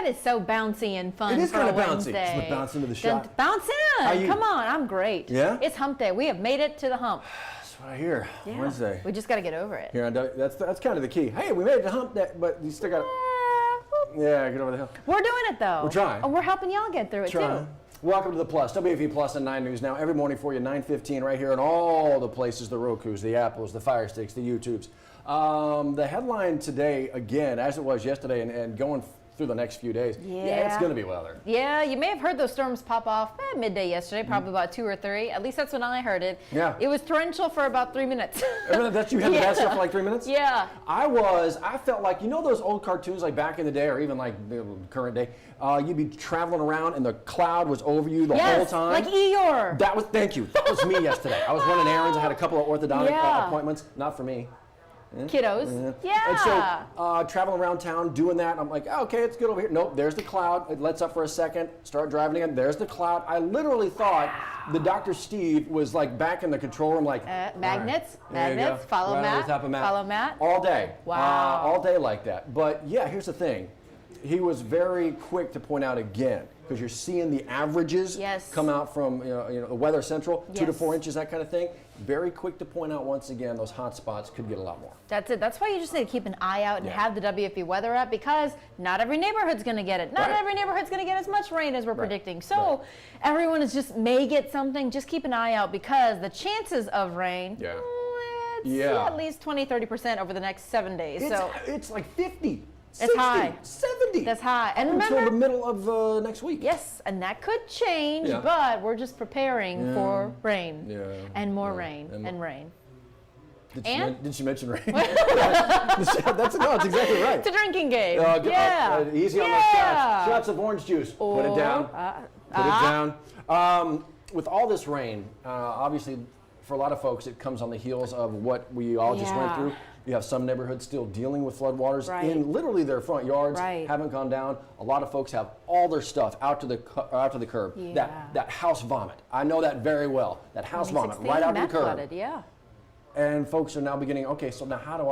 That is so bouncy and fun. It is kind of bouncy. Wednesday. Just bounce into the shot. Bounce in. Come on, I'm great. Yeah? It's hump day. We have made it to the hump. That's what I hear. Yeah. Wednesday. We just got to get over it. Here on that's kind of the key. Hey, we made it to hump day, but you still got to. Yeah, get over the hill. We're doing it though. We're trying. And we're helping y'all get through it too. Welcome to the Plus, WAFB Plus and 9 News Now, every morning for you, 9:15, right here on all the places, the Rokus, the Apples, the Fire Sticks, the YouTubes. The headline today, again, as it was yesterday and going through the next few days, yeah, it's going to be weather. Yeah, you may have heard those storms pop off midday yesterday, probably about 2 or 3. At least that's when I heard it. Yeah. It was torrential for about 3 minutes. That you had the bad stuff for like 3 minutes? Yeah. I felt like, you know those old cartoons like back in the day or even like the current day, you'd be traveling around and the cloud was over you the whole time. Like Eeyore. Thank you. That was me yesterday. I was running errands. I had a couple of orthodontic appointments. Not for me. Kiddos. Yeah. And so traveling around town doing that, I'm like, oh, okay, it's good over here. Nope, there's the cloud. It lets up for a second, start driving again. There's the cloud. I literally thought the Dr. Steve was like back in the control room, like magnets, right, magnets. Follow right Matt. Follow Matt. All day. Wow. All day like that. But yeah, here's the thing. He was very quick to point out again, because you're seeing the averages come out from the Weather Central, 2 to 4 inches, that kind of thing. Very quick to point out once again, those hot spots could get a lot more. That's it. That's why you just need to keep an eye out and have the WFB weather app, because not every neighborhood's going to get it. Not every neighborhood's going to get as much rain as we're predicting. So everyone may get something. Just keep an eye out, because the chances of rain, it's at least 20-30% over the next 7 days. It's like 50. It's 60, high. 70. That's high. And until remember, the middle of next week. Yes, and that could change, but we're just preparing for rain and more rain and rain. Did she mention rain? That's exactly right. It's a drinking game. Easy on those shots. Shots of orange juice. Put it down. Put it down. With all this rain, obviously, for a lot of folks, it comes on the heels of what we all just went through. You have some neighborhoods still dealing with floodwaters in literally their front yards, haven't gone down. A lot of folks have all their stuff out to the curb. That house vomit, I know that very well. That house vomit right out to the curb. Flooded, and folks are now beginning, okay, so now how do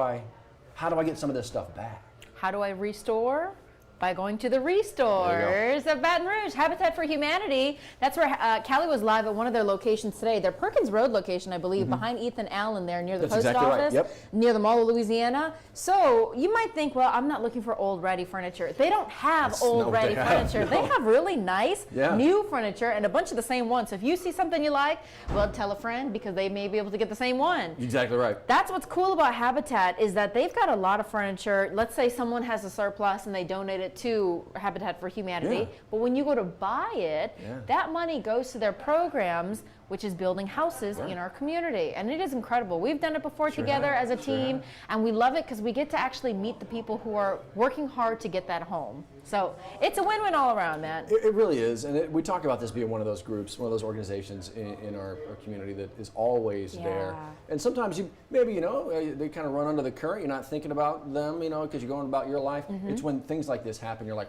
I get some of this stuff back? How do I restore? By going to the Restores of Baton Rouge, Habitat for Humanity. That's where Callie was live at one of their locations today. Their Perkins Road location, I believe, behind Ethan Allen there near the post office, near the Mall of Louisiana. So you might think, well, I'm not looking for old, ratty furniture. They don't have old, ratty furniture. They have really nice, new furniture and a bunch of the same ones. So if you see something you like, well, tell a friend, because they may be able to get the same one. Exactly right. That's what's cool about Habitat, is that they've got a lot of furniture. Let's say someone has a surplus and they donate it to Habitat for Humanity, but when you go to buy it, that money goes to their programs, which is building houses in our community. And it is incredible. We've done it before together as a team, and we love it because we get to actually meet the people who are working hard to get that home. So it's a win-win all around, man. It really is. And we talk about this being one of those groups, one of those organizations in our community that is always there. And sometimes they kind of run under the current. You're not thinking about them, because you're going about your life. It's when things like this happen, you're like,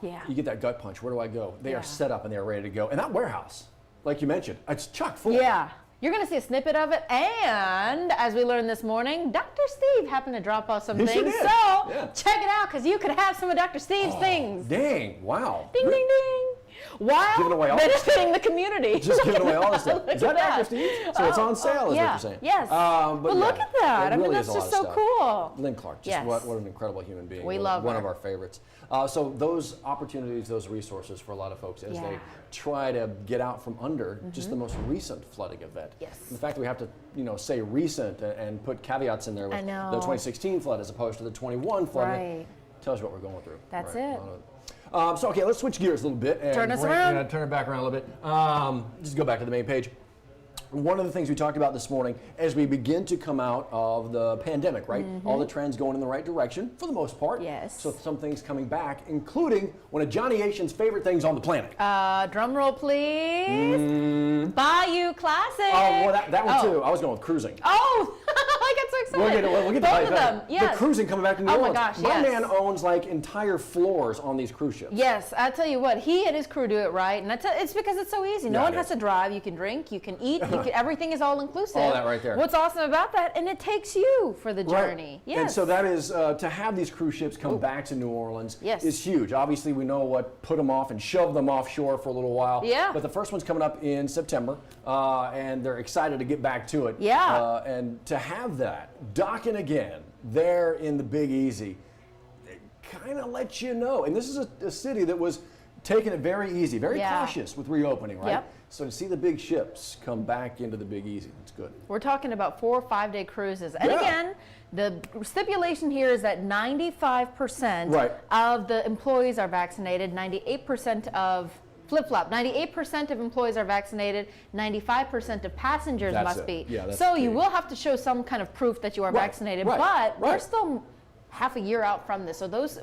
you get that gut punch. Where do I go? They are set up and they're ready to go. And that warehouse, like you mentioned, it's chock full. Yeah. You're going to see a snippet of it, and as we learned this morning, Dr. Steve happened to drop off some things. So check it out, because you could have some of Dr. Steve's things. Dang, wow. Ding, ding, ding. While benefiting the community. Just giving away all this stuff. Is that Dr. Steve? So it's on sale, is what you're saying. Yes. But look at that. Really that's just so cool. Lynn Clark, just what an incredible human being. We love her. One of our favorites. So those opportunities, those resources for a lot of folks as they try to get out from under just the most recent flooding event. Yes. The fact that we have to, say recent and put caveats in there with the 2016 flood as opposed to the 21 flood. Tells you what we're going through. That's it. So okay, let's switch gears a little bit. And turn us around. Turn it back around a little bit. Just go back to the main page. One of the things we talked about this morning, as we begin to come out of the pandemic, right? All the trends going in the right direction, for the most part. Yes. So some things coming back, including one of Johnny Asian's favorite things on the planet. Drum roll, please. Bayou Classic. Oh, well, that one too. I was going with cruising. Oh, I got so excited. We'll get Both of them. Yes. The cruising coming back to New Orleans. Oh my gosh, My yes. man owns like entire floors on these cruise ships. Yes, I tell you what, he and his crew do it right, and it's because it's so easy. No one has to drive. You can drink, you can eat, everything is all inclusive. All that right there. What's awesome about that, and it takes you for the journey. Right. Yes. And so that is to have these cruise ships come back to New Orleans is huge. Obviously, we know what put them off and shoved them offshore for a little while. Yeah. But the first one's coming up in September, and they're excited to get back to it. Yeah. And to have that docking again there in the Big Easy, it kind of lets you know. And this is a city that was taking it very easy, very cautious with reopening, right? Yep. So to see the big ships come back into the Big Easy, it's good. We're talking about 4 or 5 day cruises. And again, the stipulation here is that 95% of the employees are vaccinated, 98% of flip-flop. 98% of employees are vaccinated, 95% of passengers must be. Yeah, so you will have to show some kind of proof that you are vaccinated, but we're still half a year out from this. So those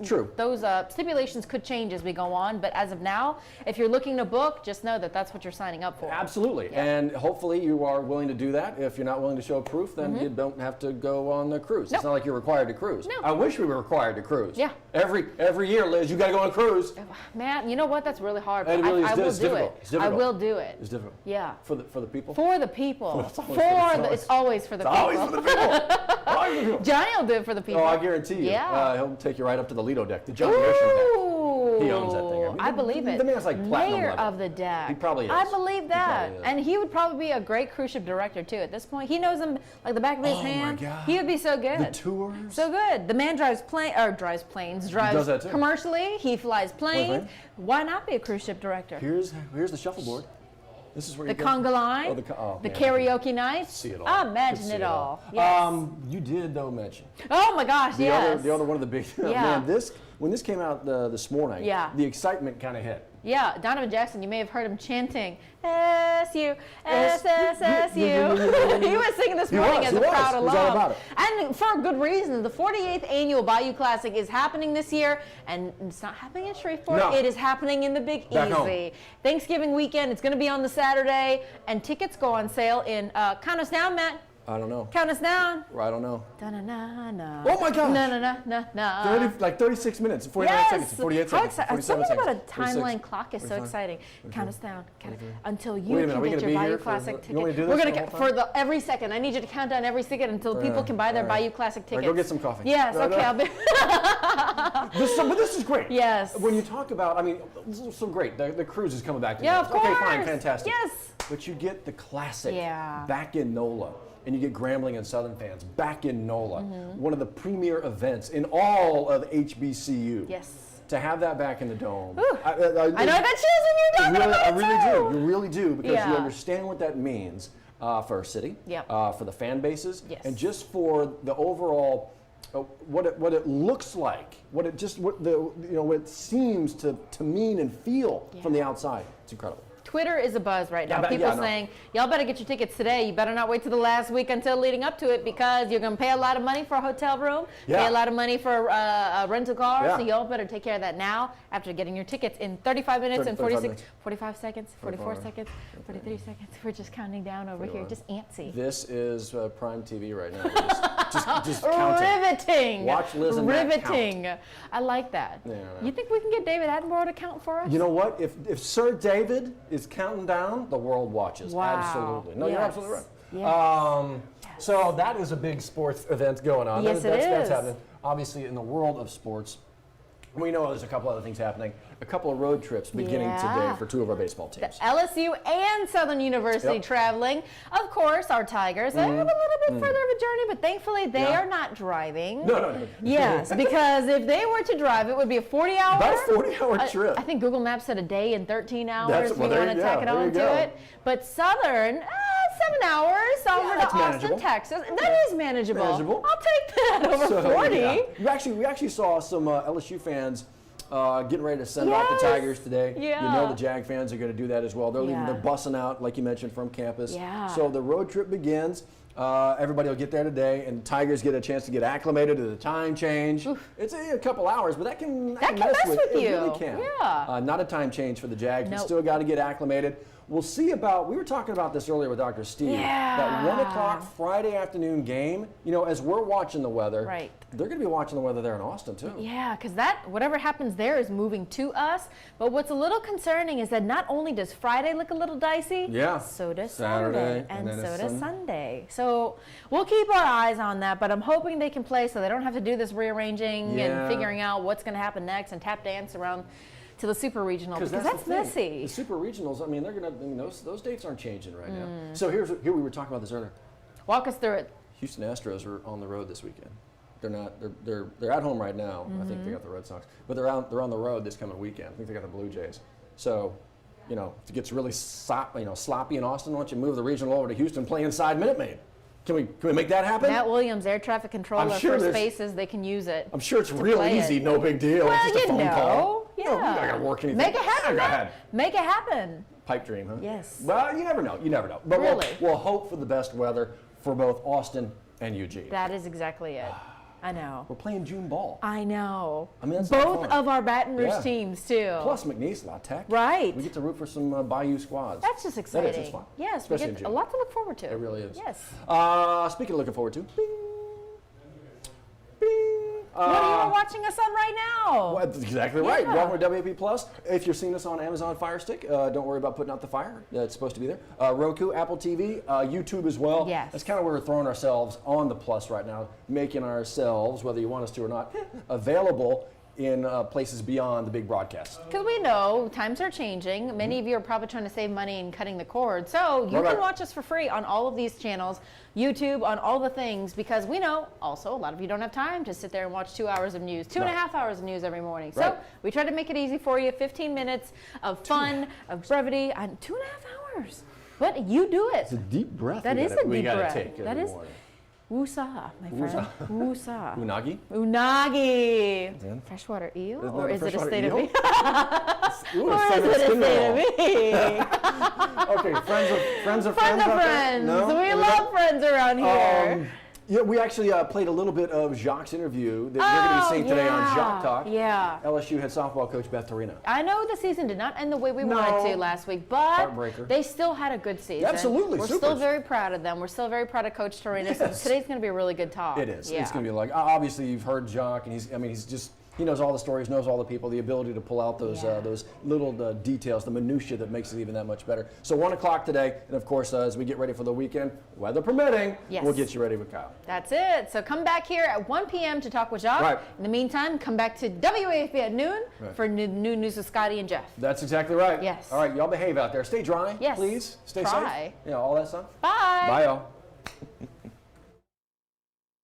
stipulations could change as we go on, but as of now, if you're looking to book, just know that that's what you're signing up for. Absolutely. And hopefully you are willing to do that. If you're not willing to show proof, then you don't have to go on the cruise. It's not like you're required to cruise. No. I wish we were required to cruise. Yeah. Every year, Liz, you got to go on a cruise. Man, you know what? That's really hard. It really is. I will It's do difficult. it. It's difficult. I will do it. It's difficult. Yeah. For the people? For the people. It's always for the people. It's always for the people. Always for the people. Always for the people. Johnny will do it for the people. Oh, I guarantee you. Yeah. He'll take you right up to the Lido deck, the Johnny Ocean deck. Ooh. He owns that thing. I believe it. The man's like platinum Mayor level. of the deck. He probably is. I believe that. He probably is. And he would probably be a great cruise ship director too at this point. He knows them like the back of his hand. My God. He would be so good. The tours. So good. The man drives planes, drives that too. commercially, he flies planes. Plane. Why not be a cruise ship director? Here's the shuffleboard. This is where The you go. conga line, the man. karaoke nights. See it all. Imagine See it all. Yes. You did though mention Oh my gosh, yes. the other one of the big man. When this came out this morning, the excitement kind of hit. Yeah, Donovan Jackson, you may have heard him chanting, S-U, S-S-S-U. He was singing this morning as a proud He was all alum. about it. And for a good reason. The 48th annual Bayou Classic is happening this year, and it's not happening in Shreveport. No. It is happening in the Big Back Easy. home. Thanksgiving weekend, it's going to be on the Saturday, and tickets go on sale in, count us down, Matt. I don't know. Count us down. I don't know. Da-na-na-na. Oh my gosh. Na-na-na-na-na. 36 minutes, 49 seconds, 48 How seconds, 47 something seconds. about a 46, timeline clock is so 45, exciting. Count us down. Until you Wait a minute, can are we get gonna your be Bayou here for Classic the- ticket. you want me to do We're this gonna the whole for every second. I need you to count down every second until people can buy their Bayou Classic All tickets. right, go get some coffee. Yes, No, okay, no. I'll be. But this is great. Yes. When you talk about, I mean, this is so great. The cruise is coming back to Yeah, New of Orleans. course. Okay, fine, fantastic. Yes. But you get the classic Yeah. back in NOLA. And you get Grambling and Southern fans back in NOLA, one of the premier events in all of HBCU. Yes. To have that back in the Dome. I know that chills when you're talking about I it really too. do. You really do, because Yeah. you understand what that means for our city, Yep. for the fan bases, Yes. and just for the overall what it looks like, what it seems to mean and feel from the outside. It's incredible. Twitter is a buzz right now. Yeah, People I know. saying, y'all better get your tickets today. You better not wait till the last week until leading up to it, because you're going to pay a lot of money for a hotel room, pay a lot of money for a rental car. Yeah. So y'all better take care of that now after getting your tickets in 35 minutes and 35 46, minutes. 45 seconds, 44 44, seconds, 43 seconds. We're just counting down over here, just antsy. This is Prime TV right now. Just counting. Riveting. Watch Liz and Matt Riveting. I like that. Yeah, You think we can get David Attenborough to count for us? You know what? If Sir David is counting down, the world watches. Wow. Absolutely. No, you're Yes. absolutely right. Yes. So that is a big sports event going on. Yes, that's it is. happening. Obviously, in the world of sports, we know there's a couple other things happening. A couple of road trips beginning today for two of our baseball teams. LSU and Southern University traveling. Of course, our Tigers. They have a little bit further of a journey, but thankfully they are not driving. No. Yes, because if they were to drive, it would be a 40-hour. About a 40-hour trip. I think Google Maps said a day and 13 hours. That's- well, we want to tack it there you on go. to it. But Southern, 7 hours over to that's Austin, manageable. Texas. That is manageable. Manageable. I'll take that over So, 40. yeah. We actually saw some LSU fans getting ready to send out the Tigers today. Yeah. You know the Jag fans are going to do that as well. They're leaving, Yeah. they're bussing out, like you mentioned, from campus. Yeah. So the road trip begins. Everybody will get there today, and Tigers get a chance to get acclimated to the time change. It's a couple hours, but that can That can mess with It you. really can. Yeah. Not a time change for the Jags. Nope. We still got to get acclimated. We'll see about, we were talking about this earlier with Dr. Steve, that 1 o'clock Friday afternoon game, you know, as we're watching the weather, they're going to be watching the weather there in Austin too. Yeah, because whatever happens there is moving to us. But what's a little concerning is that not only does Friday look a little dicey, so does Saturday, and so does Sunday. So we'll keep our eyes on that, but I'm hoping they can play so they don't have to do this rearranging and figuring out what's going to happen next and tap dance around to the Super Regional, because that's messy. The Super Regionals, I mean, they're going to, those dates aren't changing right now. So here we were talking about this earlier. Walk us through it. Houston Astros are on the road this weekend. They're not. They're at home right now. I think they got the Red Sox, but they're on the road this coming weekend. I think they got the Blue Jays. So, you know, if it gets really sloppy in Austin, why don't you move the regional over to Houston, play inside Minute Maid? Can we make that happen? Matt Williams, air traffic controller for spaces, they can use it. I'm sure it's real easy, no big deal. Well, it's just a phone call. Yeah. No, you're not gonna work anything. Make it happen. Go ahead. Make it happen. Pipe dream, huh? Yes. Well, you never know. You never know. But really? we'll hope for the best weather for both Austin and Eugene. That is exactly it. I know. We're playing June ball. I know. I mean, that's both of our Baton Rouge teams too. Plus McNeese, La Tech. Right. We get to root for some Bayou squads. That's just exciting. That is, it's fun. Yes, especially we get a lot to look forward to. It really is. Yes. Speaking of looking forward to. Bing. What are you watching us on right now? Well, that's exactly right. Welcome to WAFB Plus. If you're seeing us on Amazon Fire Stick, don't worry about putting out the fire. It's supposed to be there. Roku, Apple TV, YouTube as well. Yes. That's kind of where we're throwing ourselves on the Plus right now, making ourselves, whether you want us to or not, available in places beyond the big broadcasts. Because we know times are changing. Many of you are probably trying to save money and cutting the cord. So you can watch us for free on all of these channels, YouTube, on all the things, because we know also a lot of you don't have time to sit there and watch 2 hours of news, 2.5 hours of news every morning. So we try to make it easy for you, 15 minutes of fun, of brevity, and 2.5 hours. But you do it. It's a deep breath. That is a deep breath. Take that is. Woosah, my friend. Woosah. Unagi? Unagi. Freshwater eel? Or is it a state of being? Or is it a state of being? Okay, friends of friends. No? We love friends around here. Yeah, we actually played a little bit of Jacques' interview that you're going to be seeing today on Jacques Talk. Yeah. LSU head softball coach Beth Torino. I know the season did not end the way we wanted to last week, but they still had a good season. Absolutely, We're still very proud of them. We're still very proud of Coach Torino. So today's going to be a really good talk. It is. Yeah. It's going to be like, obviously you've heard Jacques, and he knows all the stories, knows all the people, the ability to pull out those little details, the minutia that makes it even that much better. So 1 o'clock today, and of course, as we get ready for the weekend, weather permitting, we'll get you ready with Kyle. That's it. So come back here at 1 p.m. to talk with Jacques. Right. In the meantime, come back to WAFB at noon for new news with Scotty and Jeff. That's exactly right. Yes. All right, y'all behave out there. Stay dry, please. Stay safe. Yeah, all that stuff. Bye. Bye, y'all.